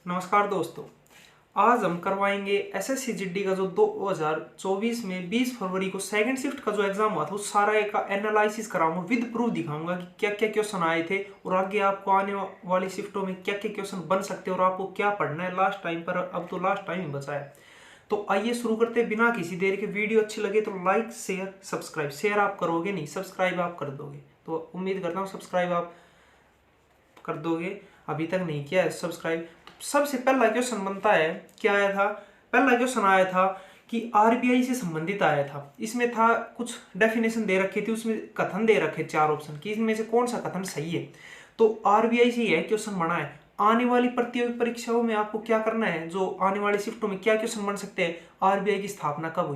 नमस्कार दोस्तों, आज हम करवाएंगे एसएससी जीडी का जो 2024 में 20 फरवरी को सेकंड शिफ्ट का जो एग्जाम हुआ था उस सारा का एनालिसिस कराऊंगा, विद प्रूफ दिखाऊंगा कि क्या क्या क्वेश्चन आए थे और आगे आपको आने वाली शिफ्टों में क्या क्या क्वेश्चन बन सकते हैं और आपको क्या पढ़ना है लास्ट टाइम पर। अब तो लास्ट टाइम ही बचा है, तो आइए शुरू करते हैं बिना किसी देर के। वीडियो अच्छी लगे तो लाइक शेयर सब्सक्राइब, शेयर आप करोगे नहीं, सब्सक्राइब आप कर दोगे, तो उम्मीद करता हूँ सब्सक्राइब आप कर दोगे। अभी तक नहीं किया है सब्सक्राइब। सबसे पहला क्वेश्चन बनता है, क्या आया था? पहला क्वेश्चन आया था कि आरबीआई से संबंधित आया था। इसमें था कुछ डेफिनेशन दे रखी थी, उसमें कथन दे रखे 4 ऑप्शन कि इनमें से कौन सा कथन सही है। तो आरबीआई से यह क्वेश्चन बना है, आने वाली प्रतियोगी परीक्षाओं में आपको क्या करना है, जो आने वाली शिफ्टों में क्या क्वेश्चन बन सकते हैं। आरबीआई की स्थापना कब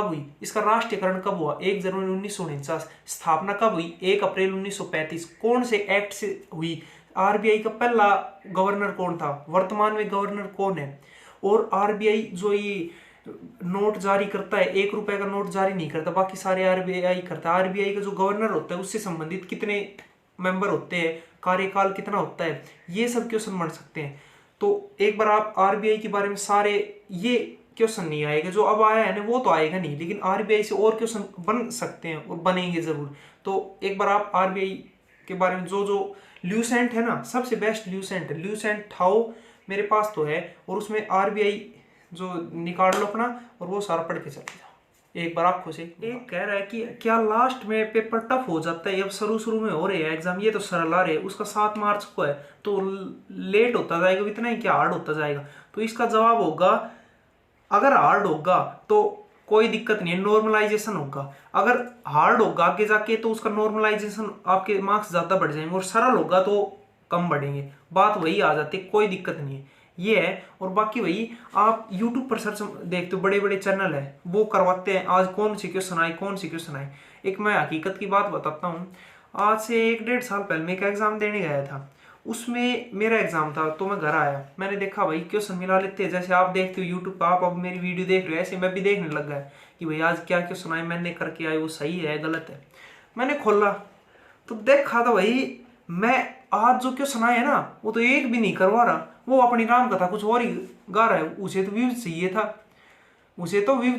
हुई, इसका राष्ट्रीयकरण कब हुआ, 1 जनवरी 1949। स्थापना कब हुई, 1 अप्रैल 1935। कौन से एक्ट से हुई, आरबीआई का पहला गवर्नर कौन था, वर्तमान में गवर्नर कौन है। और आरबीआई जो ये नोट जारी करता है, 1 रुपए का नोट जारी नहीं करता, बाकी सारे आरबीआई करता है। आरबीआई का जो गवर्नर होता है उससे संबंधित कितने मेंबर होते हैं, कार्यकाल कितना होता है, ये सब क्वेश्चन बन सकते हैं। तो एक बार आप आरबीआई के बारे में सारे ये क्वेश्चन नहीं आएगा, जो अब आया है ना वो तो आएगा नहीं, लेकिन आरबीआई से और क्वेश्चन बन सकते हैं और बनेंगे जरूर। तो एक बार आप आरबीआई के बारे में जो ल्यूसेंट है ना, सबसे बेस्ट ल्यूसेंट है, ल्यूसेंट थाओ मेरे पास तो है, और उसमें आरबीआई जो निकाल लो अपना और वो सारा पढ़ के चले जाओ एक बार आंखों से। एक कह रहा है कि क्या लास्ट में पेपर टफ हो जाता है, अब शुरू में हो रहे हैं एग्जाम, ये तो सरल आ रहे हैं, उसका 7 मार्च को है तो लेट होता जाएगा, इतना ही क्या हार्ड होता जाएगा। तो इसका जवाब होगा, अगर हार्ड होगा तो कोई दिक्कत नहीं है, नॉर्मलाइजेशन होगा। अगर हार्ड होगा आगे जाके तो उसका नॉर्मलाइजेशन आपके मार्क्स ज्यादा बढ़ जाएंगे, और सरल होगा तो कम बढ़ेंगे। बात वही आ जाती है, कोई दिक्कत नहीं है, ये है। और बाकी वही आप YouTube पर सर्च देखते हो, बड़े बड़े चैनल है वो करवाते हैं आज कौन सी क्वेश्चन आई, कौन सी क्वेश्चन आई। एक मैं हकीकत की बात बताता हूँ, आज से 1-1.5 साल पहले मैं एक एग्जाम देने गया था, उसमें मेरा एग्जाम था तो मैं घर आया, मैंने देखा भाई क्वेश्चन मिला लेते हैं, जैसे आप देखते हो यूट्यूब पर, आप अब मेरी वीडियो देख रहे हो ऐसे मैं भी देखने लग गया कि भाई आज क्या क्वेश्चन आए, मैंने करके आए वो सही है गलत है। मैंने खोला तो देखा था भाई, मैं आज जो क्वेश्चन आए है ना वो तो एक भी नहीं करवा रहा, वो अपनी राम कथा कुछ और ही गा रहा है। उसे तो व्यूज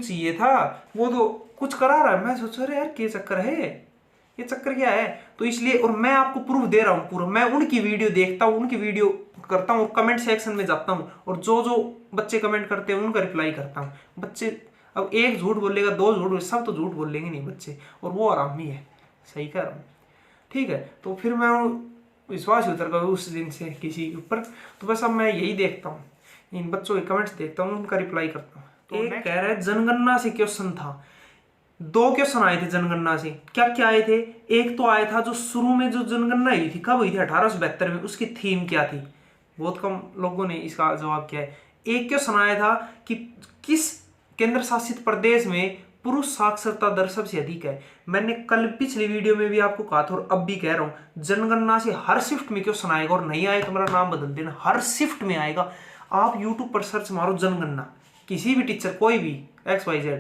चाहिए था, वो तो कुछ करा रहा है। मैं सोच रहा यार क्या चक्कर है, ये चक्कर क्या है। तो इसलिए, और मैं आपको प्रूफ दे रहा हूँ पूरा, मैं उनकी वीडियो देखता हूँ, उनकी वीडियो करता हूँ और कमेंट सेक्शन में जाता हूँ, और जो बच्चे कमेंट करते हैं उनका रिप्लाई करता हूँ। बच्चे अब एक झूठ बोलेगा, 2 झूठ बोले, सब तो झूठ बोलेंगे नहीं बच्चे, और वो आरामी है, सही कह रहा हूँ, ठीक है। तो फिर मैं विश्वास ही उतर गया उस दिन से किसी के ऊपर। तो बस अब मैं यही देखता हूँ, इन बच्चों के कमेंट्स देखता हूँ, उनका रिप्लाई करता हूँ। तो एक कह रहा है जनगणना से क्वेश्चन था, 2 क्वेश्चन आए थे जनगणना से। क्या क्या आए थे, एक तो आया था जो शुरू में जो जनगणना हुई थी, कब हुई थी, 1872 में, उसकी थीम क्या थी। बहुत कम लोगों ने इसका जवाब किया है। एक क्वेश्चन आया था कि किस केंद्र शासित प्रदेश में पुरुष साक्षरता दर सबसे अधिक है। मैंने कल पिछली वीडियो में भी आपको कहा था और अब भी कह रहा हूं, जनगणना से हर शिफ्ट में क्वेश्चन आएगा, और नहीं आए तो मेरा नाम बदल देना, हर शिफ्ट में आएगा। आप यूट्यूब पर सर्च मारो जनगणना, किसी भी टीचर कोई भी XYZ,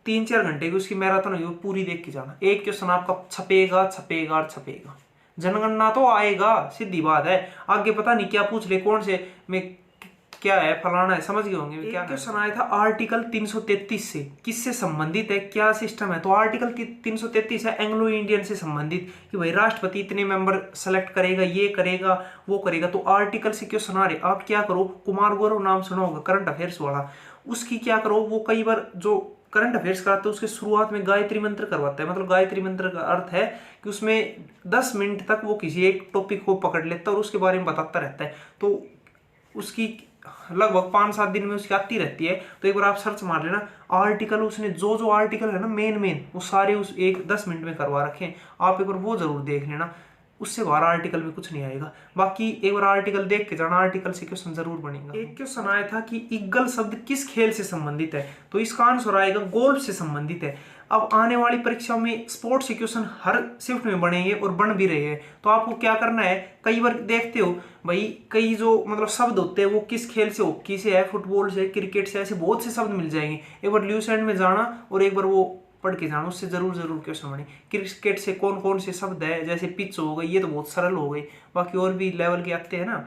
3-4 घंटे की उसकी मैराथन होगी, वो पूरी देख के जाना, एक क्वेश्चन आपका छपेगा। जनगणना तो आएगा, सीधी बात है। आगे पता नहीं क्या पूछ ले, कौन से में क्या है, फलाना है, समझ गए होंगे। क्या क्वेश्चन आया था आर्टिकल 333 से, किससे संबंधित है, क्या सिस्टम है। तो आर्टिकल 333 है एंग्लो इंडियन से संबंधित, कि भाई राष्ट्रपति इतने मेंबर सेलेक्ट करेगा, ये करेगा वो करेगा। तो आर्टिकल से क्वेश्चन आ रहे, आप क्या करो, कुमार गौरव नाम सुना होगा करंट अफेयर्स वाला, उसकी क्या करो, वो कई बार जो करंट अफेयर्स कराते हैं उसके शुरुआत में गायत्री मंत्र करवाता है। मतलब गायत्री मंत्र का अर्थ है कि उसमें 10 मिनट तक वो किसी एक टॉपिक को पकड़ लेता है और उसके बारे में बताता रहता है। तो उसकी लगभग 5-7 दिन में उसकी आती रहती है। तो एक बार आप सर्च मार लेना आर्टिकल, उसने जो आर्टिकल है ना मेन वो सारे उस 10 मिनट में करवा रखे हैं। आप एक बार वो जरूर देख लेना, उससे बाहर आर्टिकल में कुछ नहीं आएगा। बाकी एक बार आर्टिकल देख के जाना, आर्टिकल से क्वेश्चन जरूर बनेगा। एक क्वेश्चन आया था कि ईगल शब्द किस खेल से संबंधित है, तो इसका आंसर आएगा गोल्फ से संबंधित है। अब आने वाली परीक्षाओं में स्पोर्ट्स के क्वेश्चन हर शिफ्ट में बनेंगे और बन भी रहे हैं। तो आपको क्या करना है, कई बार देखते हो भाई कई जो मतलब शब्द होते हैं वो किस खेल से, हॉकी से है, फुटबॉल से, क्रिकेट से, ऐसे बहुत से शब्द मिल जाएंगे। एक बार ल्यूसेंट में जाना और एक बार वो पढ़ के जाना, उससे जरूर क्वेश्चन बने। क्रिकेट से कौन कौन से शब्द है, जैसे पिच हो गई, ये तो बहुत सरल हो गई, बाकी और भी लेवल के आते हैं ना,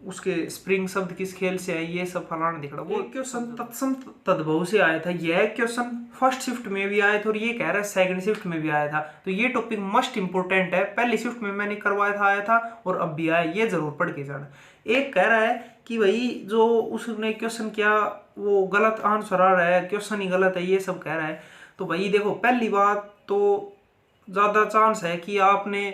उसके स्प्रिंग शब्द किस खेल से है, ये सब फलाना दिख रहा। वो क्वेश्चन तत्सम तद्भव से आया था, यह क्वेश्चन फर्स्ट शिफ्ट में भी आया था और ये कह रहा है सेकंड शिफ्ट में भी आया था। तो ये टॉपिक मस्ट इंपोर्टेंट है, पहली शिफ्ट में मैंने करवाया था, आया था और अब भी आया, ये जरूर पढ़ के जाना। एक कह रहा है कि भाई जो उसने क्वेश्चन किया वो गलत आंसर आ रहा है, क्वेश्चन ही गलत है, ये सब कह रहा है। तो भाई देखो, पहली बात तो ज़्यादा चांस है कि आपने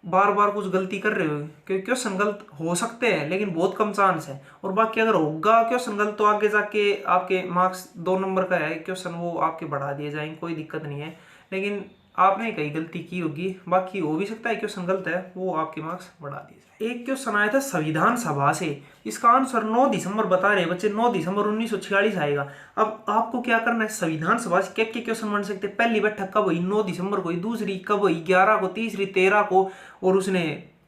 बार बार कुछ गलती कर रहे हो, क्योंकि क्वेश्चन गलत हो सकते हैं लेकिन बहुत कम चांस है। और बाकी अगर होगा क्वेश्चन गलत तो आगे जाके आपके मार्क्स 2 नंबर का है क्वेश्चन, वो आपके बढ़ा दिए जाएंगे, कोई दिक्कत नहीं है। लेकिन आपने कई गलती की होगी, बाकी हो भी सकता है क्वेश्चन गलत है, वो आपके मार्क्स बढ़ा दिए जाए। एक क्वेश्चन आया था संविधान सभा से, इसका आंसर 9 दिसंबर बता रहे बच्चे, 9 दिसंबर 1946 आएगा। अब आपको क्या करना है, संविधान सभा से क्या क्वेश्चन बन सकते हैं, पहली बैठक कब हुई, 9 दिसंबर को, दूसरी कब हुई, 11 को, तीसरी 13 को, और उसने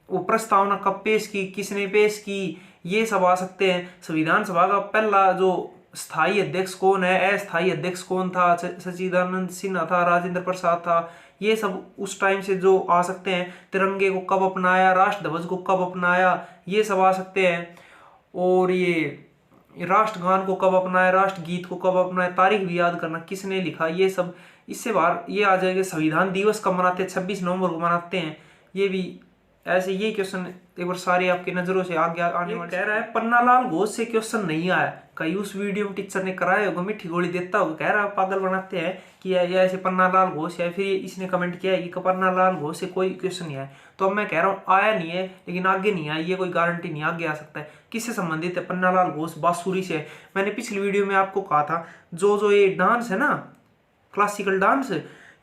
वो प्रस्तावना कब पेश की, किसने पेश की, ये सब आ सकते हैं। संविधान सभा का पहला जो स्थायी अध्यक्ष कौन है, अस्थायी अध्यक्ष कौन था, सच्चिदानंद सिन्हा था, राजेंद्र प्रसाद था, ये सब उस टाइम से जो आ सकते हैं। तिरंगे को कब अपनाया, राष्ट्र ध्वज को कब अपनाया, ये सब आ सकते हैं। और ये राष्ट्रगान को कब अपनाया, राष्ट्रगीत को कब अपनाया, तारीख भी याद करना, किसने लिखा, ये सब इससे बाहर ये आ जाएगा। संविधान दिवस कब मनाते हैं, 26 नवंबर को मनाते हैं, ये भी ऐसे। ये क्वेश्चन एक बार सारे आपकी नजरों से आगे आने वाले। कह रहा है पन्नालाल घोष से क्वेश्चन नहीं आया, कहीं उस वीडियो में टीचर ने कराया होगा, मिठी गोली देता होगा, कह रहा है पागल बनाते हैं कि ये ऐसे पन्नालाल घोष है। फिर इसने कमेंट किया कि पन्नालाल घोष से कोई क्वेश्चन नहीं आया। तो अब मैं कह रहा हूँ आया नहीं है, लेकिन आगे नहीं आया, ये कोई गारंटी नहीं, आगे आ सकता है। किससे संबंधित है, पन्नालाल घोष बांसुरी से है। मैंने पिछली वीडियो में आपको कहा था जो ये डांस है ना, क्लासिकल डांस,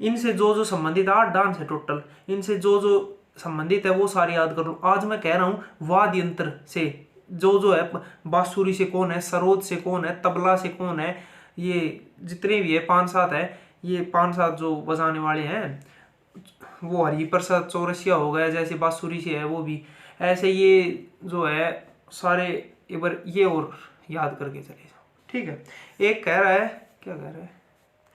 इनसे जो संबंधित 8 डांस है टोटल, इनसे जो संबंधित है वो सारे याद कर लो। आज मैं कह रहा हूँ वाद्य यंत्र से जो है, बांसुरी से कौन है, सरोद से कौन है, तबला से कौन है, ये जितने भी है 5-7 है, ये 5-7 जो बजाने वाले हैं, वो हरिप्रसाद चौरसिया हो गया, जैसे बांसुरी से है वो भी, ऐसे ये जो है सारे एक बार ये और याद करके चले जाओ, ठीक है। एक कह रहा है, क्या कह रहा है,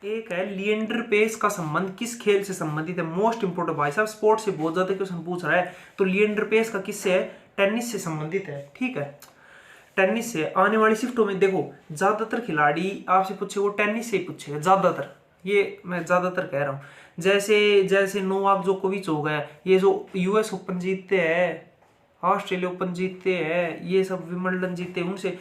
एक है लिएंडर पेस का संबंध किस खेल से संबंधित है, मोस्ट इंपोर्टेंट। भाई साहब स्पोर्ट्स से बहुत ज्यादा क्वेश्चन पूछ रहा है, तो लिएंडर पेस का किससे है, टेनिस से संबंधित है, ठीक है, टेनिस से। आने वाली शिफ्टों में देखो ज्यादातर खिलाड़ी आपसे पूछे वो टेनिस से ही पूछेगा ज्यादातर, ये मैं ज्यादातर कह रहा हूँ। जैसे नोवाक जोकोविच हो गया, ये जो यूएस ओपन जीतते हैं, ऑस्ट्रेलिया ओपन जीतते हैं, ये सब विंबलडन जीतते हैं, उनसे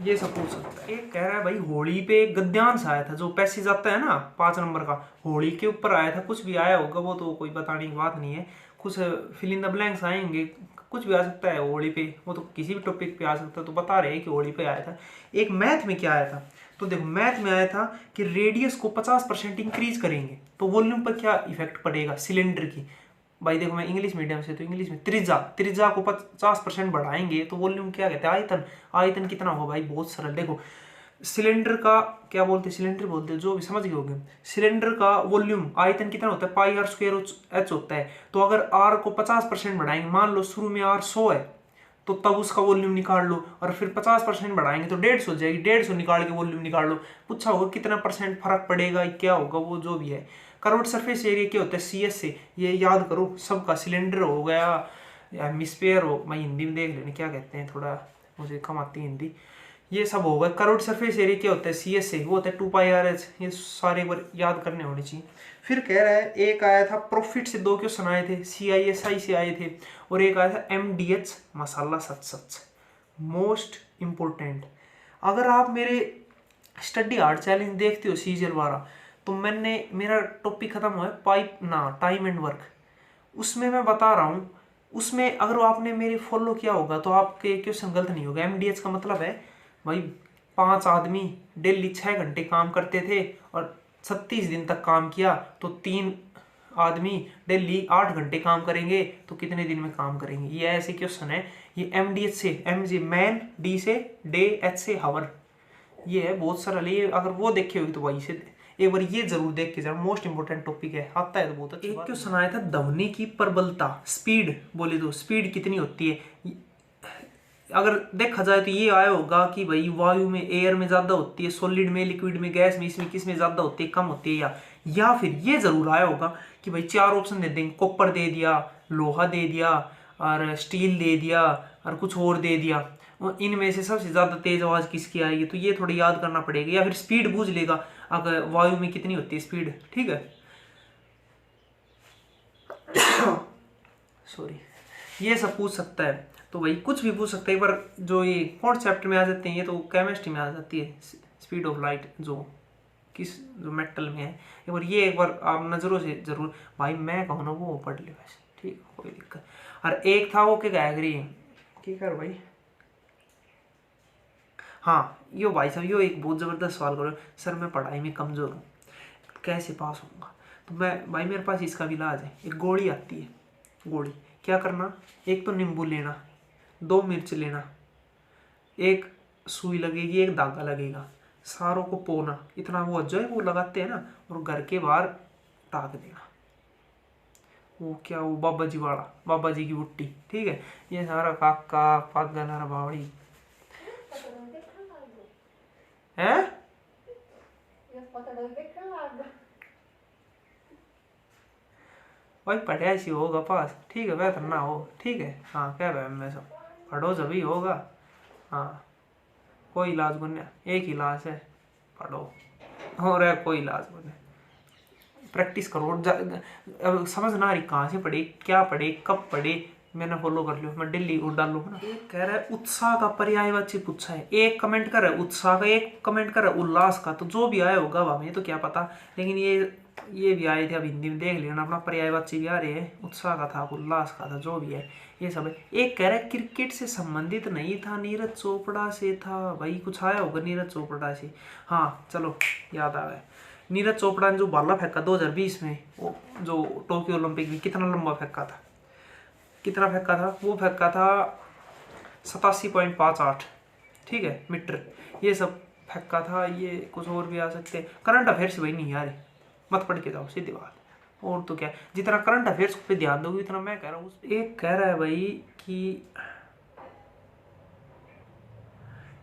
ये सब पूछ सकता है। एक कह रहा है भाई होली पे गद्यांश आया था, जो पैसेज आता है ना 5 नंबर का, होली के ऊपर आया था, कुछ भी आया होगा, वो तो कोई बताने की बात नहीं है, कुछ फिल इन द ब्लैंक्स आएंगे, कुछ भी आ सकता है होली पे, वो तो किसी भी टॉपिक पे आ सकता है। तो बता रहे हैं कि होली पे आया था। एक मैथ में क्या आया था, तो देखो मैथ में आया था कि रेडियस को 50% इंक्रीज करेंगे तो वॉल्यूम पर क्या इफेक्ट पड़ेगा सिलेंडर की। भाई देखो मैं इंग्लिश मीडियम से, तो इंग्लिश में त्रिज्या को 50% बढ़ाएंगे तो वॉल्यूम क्या कहते हैं, आयतन। आयतन कितना होगा भाई, बहुत सरल। देखो सिलेंडर का क्या बोलते हैं, सिलेंडर बोलते हैं, जो भी समझ गए होंगे। सिलेंडर का वॉल्यूम आयतन कितना होता है, πr² होता है। तो अगर r को 50% बढ़ाएंगे, मान लो शुरू में r 100 है, तो तब उसका वॉल्यूम निकाल लो, और फिर 50% बढ़ाएंगे तो 150 हो जाएगी, 150 निकाल के वॉल्यूम निकाल लो। पूछा होगा कितना % फर्क पड़ेगा, क्या होगा, वो जो भी है। कर्व्ड सरफेस एरिया क्या होता है, CS से, ये याद करो सबका। सिलेंडर हो गया या हेमिस्फीयर हो, मैं हिंदी में देख लेने क्या कहते हैं, थोड़ा मुझे कम आती है हिंदी। ये सब होगा। कर्व्ड सरफेस एरिया क्या होता है, CS से, वो होता है 2πRH। ये सारे बार याद करने होने चाहिए। फिर कह रहा है एक आया था प्रॉफिट से 2 क्वेश्चन आए थे, CISI से आए थे, और एक आया था MDH मसाला सच मोस्ट इम्पोर्टेंट। अगर आप मेरे स्टडी हार्ड चैलेंज देखते हो सीजल वाला, तो मेरा टॉपिक खत्म हुआ है टाइम एंड वर्क, उसमें मैं बता रहा हूँ, उसमें अगर आपने मेरे फॉलो किया होगा तो आपके क्वेश्चन गलत नहीं होगा। MDH का मतलब है भाई 5 आदमी डेली 6 घंटे काम करते थे और 36 दिन तक काम किया, तो 3 आदमी डेली 8 घंटे काम करेंगे तो कितने दिन में काम करेंगे। ये ऐसे क्वेश्चन है। ये MDH से, MG मैन, D से डे, H से हावर, ये है बहुत सरल। ये अगर वो देखे हुए तो वही से एक बार ये जरूर देख के जाओ, मोस्ट इंपोर्टेंट टॉपिक है, आता है तो बहुत अच्छा। एक क्वेश्चन आया था ध्वनि की प्रबलता, स्पीड बोले तो स्पीड कितनी होती है। अगर देखा जाए तो ये आया होगा कि भाई वायु में, एयर में ज्यादा होती है, सॉलिड में, लिक्विड में, गैस में, इसमें किस में ज्यादा होती है, कम होती है, या फिर ये जरूर आया होगा कि भाई 4 ऑप्शन दे देंगे, कॉपर दे दिया, लोहा दे दिया, और स्टील दे दिया और कुछ और दे दिया, इनमें से सबसे ज़्यादा तेज आवाज़ किसकी आएगी, तो ये थोड़ी याद करना पड़ेगा। या फिर स्पीड पूछ लेगा, अगर वायु में कितनी होती है स्पीड, ठीक है। सॉरी, ये सब पूछ सकता है, तो भाई कुछ भी पूछ सकता है। पर जो ये फोर्थ चैप्टर में आ जाते हैं, ये तो केमिस्ट्री में आ जाती है, स्पीड ऑफ लाइट जो मेटल में है। एक बार आप नज़रों से जरूर, भाई मैं कहूँ ना वो पढ़ ले वैसे, ठीक है, कोई दिक्कत। और एक था वो क्या करी ठीक है भाई। हाँ यो भाई साहब, यो एक बहुत ज़बरदस्त सवाल करो, सर मैं पढ़ाई में कमज़ोर हूँ, कैसे पास होऊंगा। तो मैं भाई मेरे पास इसका भी इलाज है, एक गोली आती है। गोली क्या करना, एक तो नींबू लेना, 2 मिर्च लेना, एक सुई लगेगी, एक धागा लगेगा, सारों को पोना, इतना वो जो है वो लगाते हैं ना, और घर के बाहर टाक देना। वो क्या, वो बाबा जी वाला, बाबा जी की बुट्टी, ठीक है। ये सारा काका पागल हरा बावड़ी है। भाई पढ़िया सी होगा पास, ठीक है, बेहतर ना हो, ठीक है। हाँ क्या भाई, मैं सब पढ़ो जभी होगा। हाँ कोई इलाज बने, एक इलाज है, पढ़ो, हो रहा है कोई इलाज बने, प्रैक्टिस करो। अब समझ ना आ रही कहाँ से पढ़े, क्या पढ़े, कब पढ़े, मैंने फॉलो कर लियो, मैं डेली वो डालू ना। एक कह रहा है उत्साह का पर्यायवाची पूछा है, एक कमेंट कर रहा है उत्साह का, एक कमेंट कर रहा है उल्लास का। तो जो भी आया होगा हमें तो क्या पता, लेकिन ये भी आए थे, अब हिंदी में देख लेना, अपना पर्यायवाची भी आ रहे हैं, उत्साह का था, उल्लास का था, जो भी है ये सब है। एक कह रहा है क्रिकेट से संबंधित नहीं था, नीरज चोपड़ा से था। भाई कुछ आया होगा नीरज चोपड़ा से, हाँ चलो याद आ गया। नीरज चोपड़ा ने जो भाला फेंका 2020 में, वो जो टोक्यो ओलंपिक में, कितना लंबा फेंका था, कितना फेंका था, वो फेंका था 87.58, ठीक है, मीटर। ये सब फेंका था। ये कुछ और भी आ सकते हैं, करंट अफेयर्स भाई नहीं यार, मत पढ़ के जाओ, सीधी बात। और तो क्या, जितना करंट अफेयर्स पे ध्यान दोगे इतना मैं कह रहा हूँ। एक कह रहा है भाई कि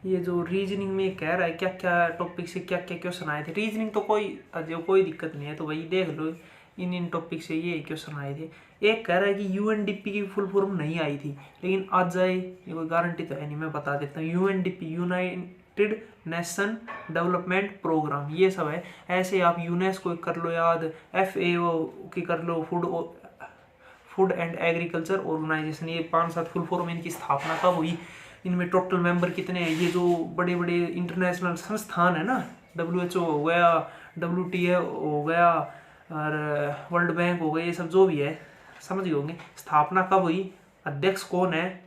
ये जो रीजनिंग में कह रहा है क्या क्या टॉपिक से क्या क्या क्वेश्चन आए थे। रीजनिंग तो कोई दिक्कत नहीं है, तो भाई देख लो इन टॉपिक से ये क्वेश्चन आए थे। एक कह रहा है कि यूएनडीपी की फुल फॉर्म नहीं आई थी, लेकिन आज जाए, ये कोई गारंटी तो है नहीं, मैं बता देता हूँ। UNDP, United Nation Development Programme, ये सब है। ऐसे आप यूनेस्को कर लो याद, FAO की कर लो, फूड एंड एग्रीकल्चर ऑर्गेनाइजेशन, ये 5-7 फुल फॉर्म। इनकी स्थापना कब हुई, इनमें टोटल मेंबर कितने हैं, ये जो बड़े बड़े इंटरनेशनल संस्थान है ना, WHO हो गया, WTA हो गया, और वर्ल्ड बैंक हो गया, ये सब जो भी है समझ गए होंगे। स्थापना कब हुई, अध्यक्ष कौन है,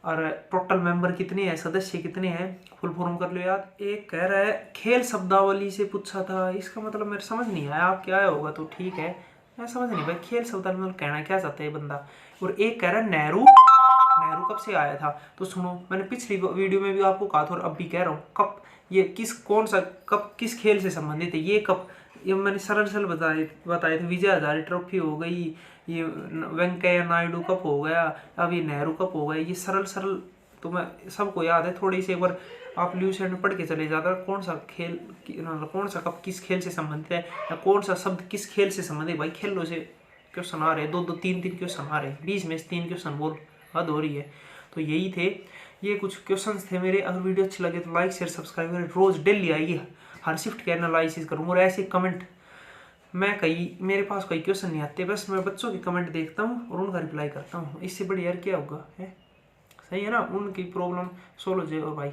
और टोटल मेंबर कितने हैं, सदस्य कितने हैं, फुल फॉर्म कर लो याद। एक कह रहा है खेल शब्दावली से पूछा था, इसका मतलब मेरे समझ नहीं आया, आप क्या आया होगा तो ठीक है, मैं समझ नहीं भाई खेल शब्दावली मतलब कहना क्या चाहता है बंदा। और एक कह रहा है नेहरू कब से आया था, तो सुनो, मैंने पिछली वीडियो में भी आपको कहा था और अब भी कह रहा हूँ, कब ये कब किस खेल से संबंधित है, ये कब, ये मैंने सरल बताए थे। विजय हजारे ट्रॉफी हो गई, ये वेंकैया नायडू कप हो गया, अब ये नेहरू कप हो गया, ये सरल तो मैं सबको याद है। थोड़ी सी एक बार आप ल्यूसेंट में पढ़ के चले जाकर कौन सा खेल, कौन सा कप किस खेल से संबंधित है, या कौन सा शब्द किस खेल से संबंधित है। भाई खेलों से क्वेश्चन आ रहे, 2-2 3-3 क्वेश्चन आ रहे, 20 में से 3 क्वेश्चन बोल, हद हो रही है। तो यही थे, ये कुछ क्वेश्चंस थे मेरे। अगर वीडियो अच्छी लगे तो लाइक शेयर सब्सक्राइब करें। रोज डेली आएगी, हर शिफ्ट के एनालिसिस करूँगा, और ऐसे कमेंट मेरे पास कोई क्वेश्चन नहीं आते, बस मैं बच्चों के कमेंट देखता हूँ और उनका रिप्लाई करता हूँ। इससे बड़ी यार क्या होगा, है सही है ना, उनकी प्रॉब्लम सोल्व हो जाए। और भाई